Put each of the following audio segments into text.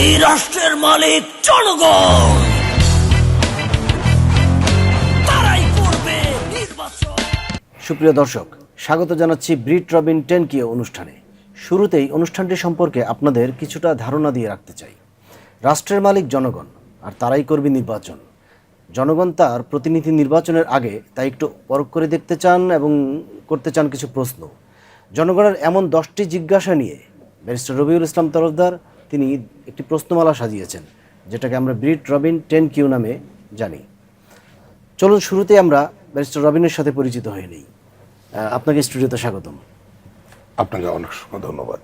এই রাষ্ট্রের মালিক জনগণ, তারাই করবে নির্বাচন। সুপ্রিয় দর্শক, স্বাগত জানাচ্ছি ব্রিট রবিন 10Q অনুষ্ঠানে। শুরুতেই অনুষ্ঠানটি সম্পর্কে আপনাদের কিছুটা ধারণা দিয়ে রাখতে চাই। রাষ্ট্রের মালিক জনগণ, আর তারাই করবে নির্বাচন। জনগণ তার প্রতিনিধি নির্বাচনের আগে তা একটু পরখ করে দেখতে চান এবং করতে চান কিছু প্রশ্ন। জনগণের এমন 10টি জিজ্ঞাসা নিয়ে ব্যারিস্টার রবিউল ইসলাম তরফদার তিনি একটি প্রশ্নমালা সাজিয়েছেন, যেটাকে আমরা ব্রিট রবিন 10Q নামে জানি। চলুন শুরুতে আমরা ব্যারিস্টার রবিনের সাথে পরিচিত হয়ে নিই। আপনাকে স্টুডিওতে স্বাগতম। আপনাকে অনেক ধন্যবাদ।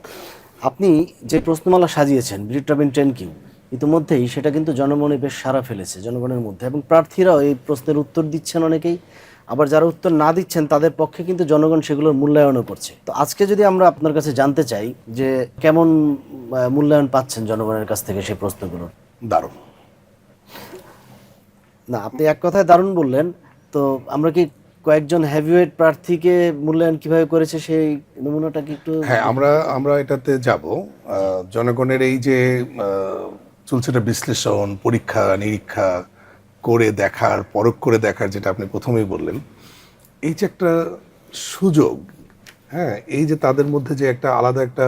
আপনি যে প্রশ্নমালা সাজিয়েছেন ব্রিট রবিন 10Q, ইতিমধ্যেই সেটা কিন্তু জনমনে বেশ সাড়া ফেলেছে জনগণের মধ্যে, এবং প্রার্থীরাও এই প্রশ্নের উত্তর দিচ্ছেন অনেকেই, আবার যারা উত্তর না দিচ্ছেন তাদের পক্ষে কিন্তু জনগণ সেগুলোর মূল্যায়নও করছে। তো আজকে যদি আমরা আপনার কাছে জানতে চাই যে কেমন মূল্যায়ন পাচ্ছেন জনগণের কাছ থেকে সেই প্রশ্নগুলোর। দারুণ। না, আপনি এক কথায় দারুণ বললেন, তো আমরা কি কয়েকজন হেভিওয়েট প্রার্থীকে মূল্যায়ন কিভাবে করেছে সেই নমুনাটা কি একটু? হ্যাঁ, আমরা এটাতে যাব। জনগণের এই যে চলছে বিশ্লেষণ, পরীক্ষা নিরীক্ষা করে দেখার, পরখ করে দেখার, যেটা আপনি প্রথমেই বললেন, এই যে একটা সুযোগ, হ্যাঁ, এই যে তাদের মধ্যে যে একটা আলাদা একটা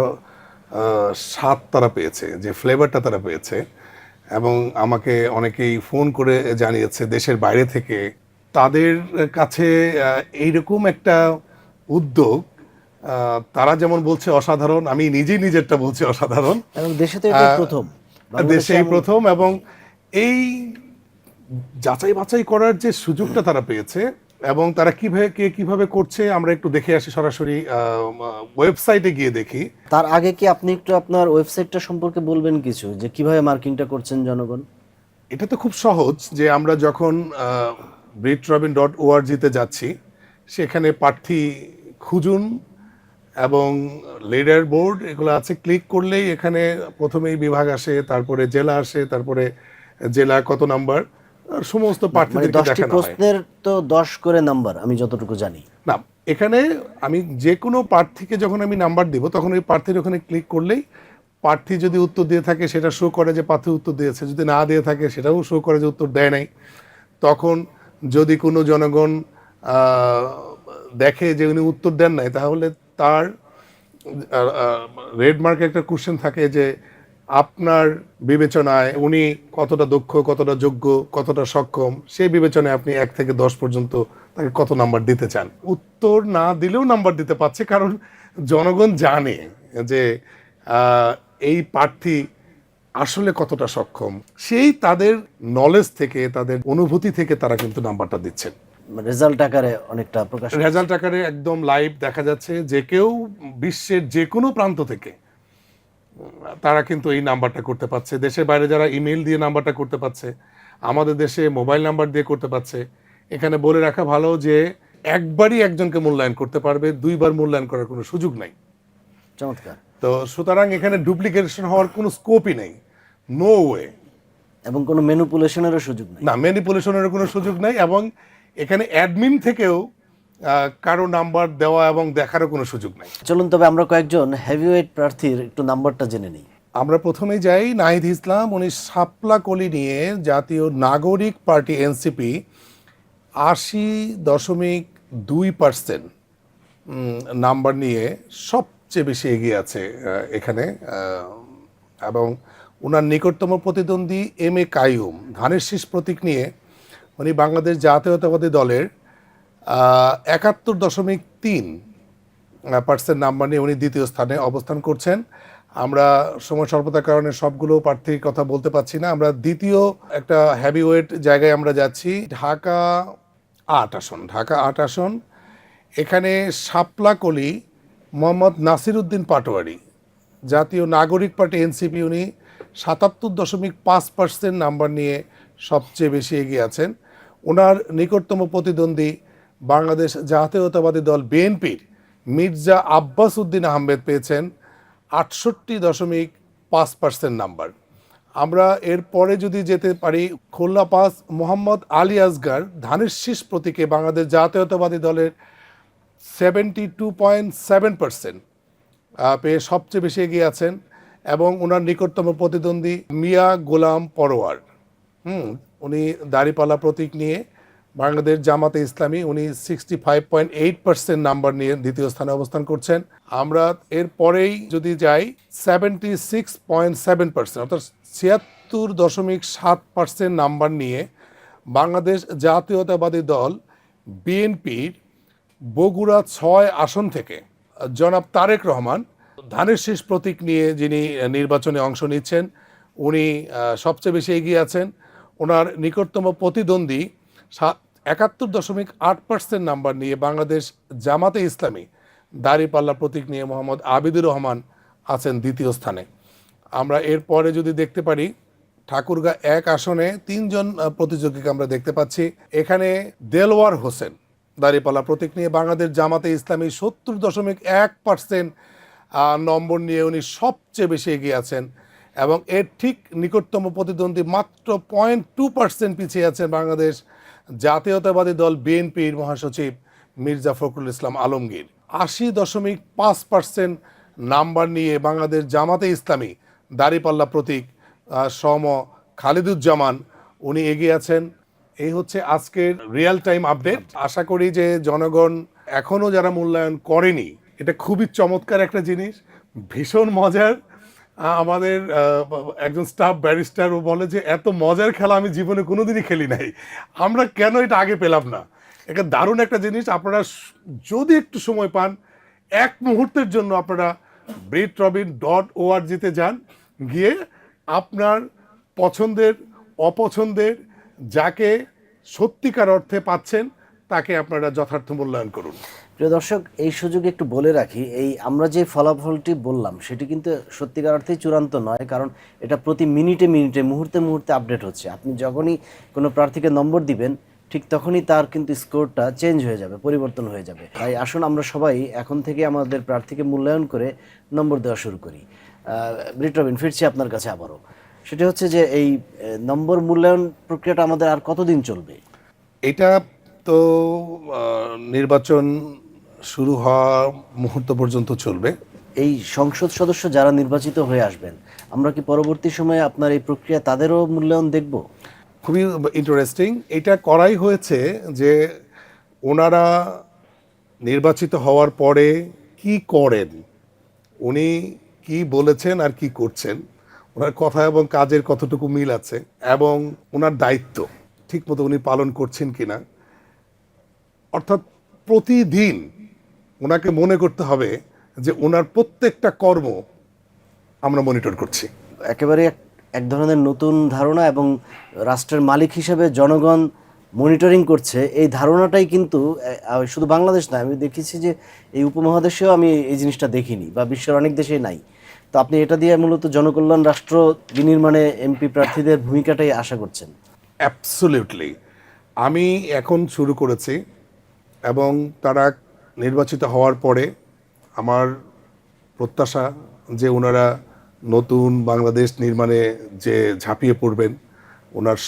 স্বাদ তারা পেয়েছে, যে ফ্লেভারটা তারা পেয়েছে, এবং আমাকে অনেকেই ফোন করে জানিয়েছে দেশের বাইরে থেকে, তাদের কাছে এইরকম একটা উদ্যোগ, তারা যেমন বলছে অসাধারণ, আমি নিজেরটা বলছি অসাধারণ। এবং দেশে তো এটাই প্রথম, দেশেই প্রথম, এবং এই যাচাই বাছাই করার যে সুযোগটা তারা পেয়েছে, এবং তারা কিভাবে করছে আমরা একটু দেখে আসি। সরাসরি ওয়েবসাইটে গিয়ে দেখি। তার আগে কি আপনি একটু আপনার ওয়েবসাইটটা সম্পর্কে বলবেন কিছু, যে কিভাবে মার্কিংটা করছেন জনগণ? এটা তো খুব সহজ, যে আমরা যখন britrobin.org-তে যাচ্ছি, সেখানে প্রার্থী খুঁজুন এবং লিডার বোর্ড এগুলো আছে, ক্লিক করলেই এখানে প্রথমেই বিভাগ আসে, তারপরে জেলা আসে, তারপরে জেলা কত নাম্বার, সমস্ত প্রার্থীদেরকে দেখানো হয়। প্রশ্নের তো 10 করে নাম্বার আমি যতটুকু জানি। না, এখানে আমি যে কোনো প্রার্থীকে যখন আমি নাম্বার দিব, তখন ওই প্রার্থীর ওখানে ক্লিক করলেই প্রার্থী যদি উত্তর দিয়ে থাকে সেটা শো করে যে প্রার্থী উত্তর দিয়েছে, যদি না দিয়ে থাকে সেটাও শো করে যে উত্তর দেয় নাই। তখন যদি কোনো জনগণ দেখে যে উনি উত্তর দেন নাই, তাহলে তার রেড মার্কে একটা কোশ্চেন থাকে যে আপনার বিবেচনায় উনি কতটা দক্ষ, কতটা যোগ্য, কতটা সক্ষম, সেই বিবেচনায় আপনি 1 থেকে 10 পর্যন্ত তাকে কত নাম্বার দিতে চান। উত্তর না দিলেও নাম্বার দিতে পারছে, কারণ জনগণ জানে যে এই প্রার্থী আসলে কতটা সক্ষম। সেই তাদের নলেজ থেকে, তাদের অনুভূতি থেকে তারা কিন্তু নাম্বারটা দিচ্ছেন। রেজাল্ট আকারে অনেকটা প্রকাশ, রেজাল্ট আকারে একদম লাইভ দেখা যাচ্ছে, যে কেউ বিশ্বের যে কোনো প্রান্ত থেকে তারা কিন্তু এই নাম্বারটা করতে পারছে। দেশের বাইরে যারা ইমেল দিয়ে নাম্বারটা করতে পারছে, আমাদের দেশে মোবাইল নাম্বার দিয়ে করতে পারছে। এখানে বলে রাখা ভালো যে একবারই একজনকে মূল্যায়ন করতে পারবে, 2বার মূল্যায়ন করার কোনো সুযোগ নাই। চমৎকার। তো সুতরাং এখানে ডুপ্লিকেশন হওয়ার কোনো স্কোপই নেই, নো ওয়ে। এবং কোনো ম্যানিপুলেশনেরও সুযোগ নেই। না, ম্যানিপুলেশনের কোনো সুযোগ নাই, এবং এখানে অ্যাডমিন থেকেও কারো নাম্বার দেওয়া এবং দেখারও কোনো সুযোগ নাই। চলুন তবে আমরা কয়েকজন হেভিওয়েট প্রার্থীর একটু নাম্বারটা জেনে নিই। আমরা প্রথমেই যাই নাহিদ ইসলাম। উনি শাপলা-কলি নিয়ে জাতীয় নাগরিক পার্টি এনসিপি 80.2% নাম্বার নিয়ে সবচেয়ে বেশি এগিয়ে আছে এখানে। এবং ওনার নিকটতম প্রতিদ্বন্দ্বী MA কাইয়ুম ধানের শীষ প্রতীক নিয়ে, উনি বাংলাদেশ জাতীয়তাবাদী দলের 71.3% নাম্বার নিয়ে উনি দ্বিতীয় স্থানে অবস্থান করছেন। আমরা সময় স্বল্পতার কারণে সবগুলো প্রার্থীর কথা বলতে পারছি না। আমরা দ্বিতীয় একটা হেভিওয়েট জায়গায় আমরা যাচ্ছি, ঢাকা 8 আসন। এখানে শাপলা-কলি মোহাম্মদ নাসির উদ্দিন পাটোয়ারি, জাতীয় নাগরিক পার্টি এনসিপি, উনি 77.5% নাম্বার নিয়ে সবচেয়ে বেশি এগিয়ে আছেন। ওনার নিকটতম প্রতিদ্বন্দ্বী বাংলাদেশ জাতীয়তাবাদী দল বিএনপির মির্জা আব্বাস উদ্দিন আহমেদ পেয়েছেন 68.5% নাম্বার। আমরা এরপরে যদি যেতে পারি, খুলনা 5 মোহাম্মদ আলী আসগার ধানের শীষ প্রতীকে বাংলাদেশ জাতীয়তাবাদী দলের 72.7% পেয়ে সবচেয়ে বেশি এগিয়ে আছেন। এবং ওনার নিকটতম প্রতিদ্বন্দ্বী মিয়া গোলাম পরোয়ার, উনি দাড়িপাল্লা প্রতীক নিয়ে বাংলাদেশ জামাতে ইসলামী, উনি 65.8% নাম্বার নিয়ে দ্বিতীয় স্থানে অবস্থান করছেন। আমরা এর পরেই যদি যাই 76.7%, অর্থাৎ 76.7% নাম্বার নিয়ে বাংলাদেশ জাতীয়তাবাদী দল বিএনপির বগুড়া 6 আসন থেকে জনাব তারেক রহমান, ধানের শীষ প্রতীক নিয়ে যিনি নির্বাচনে অংশ নিচ্ছেন, উনি সবচেয়ে বেশি এগিয়ে আছেন। ওনার নিকটতম প্রতিদ্বন্দ্বী 71.8% নাম্বার নিয়ে বাংলাদেশ জামাতে ইসলামী দাড়িপাল্লা প্রতীক নিয়ে মোহাম্মদ আবিদুর রহমান আছেন দ্বিতীয় স্থানে। আমরা এরপরে যদি দেখতে পারি ঠাকুরগাঁ 1 আসনে 3 জন প্রতিযোগীকে আমরা দেখতে পাচ্ছি। এখানে দেলওয়ার হোসেন দাড়িপাল্লা প্রতীক নিয়ে বাংলাদেশ জামাতে ইসলামী 70.1% নম্বর নিয়ে উনি সবচেয়ে বেশি এগিয়ে আছেন, এবং এর ঠিক নিকটতম প্রতিদ্বন্দ্বী মাত্র 0.2% পিছিয়ে আছেন বাংলাদেশ জাতীয়তাবাদী দল বিএনপির মহাসচিব মির্জা ফখরুল ইসলাম আলমগীর। 80.5% নাম্বার নিয়ে বাংলাদেশ জামাতে ইসলামী দাড়িপাল্লা প্রতীক সম খালিদুজ্জামান উনি এগিয়ে আছেন। এই হচ্ছে আজকের রিয়েল টাইম আপডেট। আশা করি যে জনগণ এখনও যারা মূল্যায়ন করেনি, এটা খুবই চমৎকার একটা জিনিস, ভীষণ মজার। আমাদের একজন স্টাফ ব্যারিস্টারও বলে যে এত মজার খেলা আমি জীবনে কোনোদিনই খেলি নাই, আমরা কেন এটা আগে পেলাম না। এটা দারুণ একটা জিনিস। আপনারা যদি একটু সময় পান, এক মুহূর্তের জন্য আপনারা britrobin.org-তে যান, গিয়ে আপনার পছন্দের অপছন্দের যাকে সত্যিকার অর্থে পাচ্ছেন তাকে আপনারা যথার্থ মূল্যায়ন করুন। প্রিয় দর্শক, এই সুযোগে একটু বলে রাখি, এই আমরা যে ফলাফলটি বললাম সেটি কিন্তু সত্যিকার অর্থেই চূড়ান্ত নয়, কারণ এটা প্রতি মিনিটে মিনিটে মুহূর্তে মুহূর্তে আপডেট হচ্ছে। আপনি যখনই কোনো প্রার্থীকে নম্বর দিবেন ঠিক তখনই তার কিন্তু স্কোরটা চেঞ্জ হয়ে যাবে, পরিবর্তন হয়ে যাবে। তাই আসুন আমরা সবাই এখন থেকে আমাদের প্রার্থীকে মূল্যায়ন করে নম্বর দেওয়া শুরু করি। ব্রিটরবিন, ফিরছি আপনার কাছে আবারও। সেটা হচ্ছে যে এই নম্বর মূল্যায়ন প্রক্রিয়াটা আমাদের আর কতদিন চলবে? এটা তো নির্বাচন শুরু হওয়ার মুহূর্ত পর্যন্ত চলবে। এই সংসদ সদস্য যারা নির্বাচিত হয়ে আসবেন, আমরা কি পরবর্তী সময়ে আপনার এই প্রক্রিয়া তাদেরও মূল্যায়ন দেখব? খুবই ইন্টারেস্টিং। এটা করাই হয়েছে যে ওনারা নির্বাচিত হওয়ার পরে কি করেন, উনি কি বলেছেন আর কি করছেন, ওনার কথা এবং কাজের কতটুকু মিল আছে, এবং ওনার দায়িত্ব ঠিকমতো উনি পালন করছেন কিনা। অর্থাৎ প্রতিদিন ওনাকে মনে করতে হবে যে ওনার প্রত্যেকটা কর্ম আমরা মনিটর করছি। একেবারে এক ধরনের নতুন ধারণা, এবং রাষ্ট্রের মালিক হিসেবে জনগণ মনিটরিং করছে, এই ধারণাটাই কিন্তু শুধু বাংলাদেশ নয়, আমি দেখেছি যে এই উপমহাদেশেও আমি এই জিনিসটা দেখিনি, বা বিশ্বের অনেক দেশেই নাই। তো আপনি এটা দিয়ে মূলত জনকল্যাণ রাষ্ট্র বিনির্মাণে এমপি প্রার্থীদের ভূমিকাটাই আশা করছেন। অ্যাবসলিউটলি। আমি এখন শুরু করেছি, এবং তারা নির্বাচিত হওয়ার পরে আমার প্রত্যাশা যে ওনারা নতুন বাংলাদেশ নির্মাণে যে ঝাঁপিয়ে পড়বেন, ওনার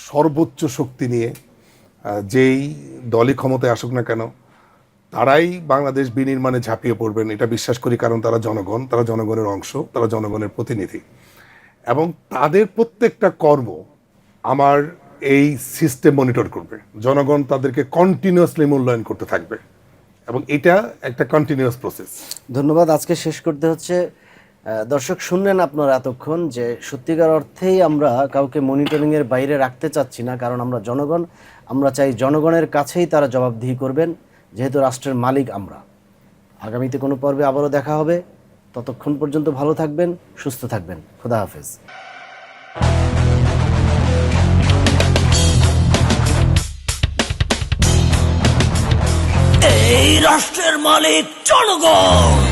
সর্বোচ্চ শক্তি নিয়ে যেই দলই ক্ষমতায় আসুক না কেন তারাই বাংলাদেশ বিনির্মাণে ঝাঁপিয়ে পড়বেন, এটা বিশ্বাস করি। কারণ তারা জনগণ, তারা জনগণের অংশ, তারা জনগণের প্রতিনিধি, এবং তাদের প্রত্যেকটা কর্ম আমার এই সিস্টেম মনিটর করবে। জনগণ তাদেরকে কন্টিনিউয়াসলি মূল্যায়ন করতে থাকবে, এবং এটা একটা কন্টিনিউয়াস প্রসেস। ধন্যবাদ। আজকে শেষ করতে হচ্ছে। দর্শক, শুনলেন আপনারা এতক্ষণ যে সত্যিকার অর্থেই আমরা কাউকে মনিটরিংয়ের বাইরে রাখতে চাচ্ছি না, কারণ আমরা জনগণ, আমরা চাই জনগণের কাছেই তারা জবাবদিহি করবেন, যেহেতু রাষ্ট্রের মালিক আমরা। আগামীতে কোনো পর্বে আবারও দেখা হবে, ততক্ষণ পর্যন্ত ভালো থাকবেন, সুস্থ থাকবেন। খোদা হাফেজ। এই রাষ্ট্রের মালিক জনগণ।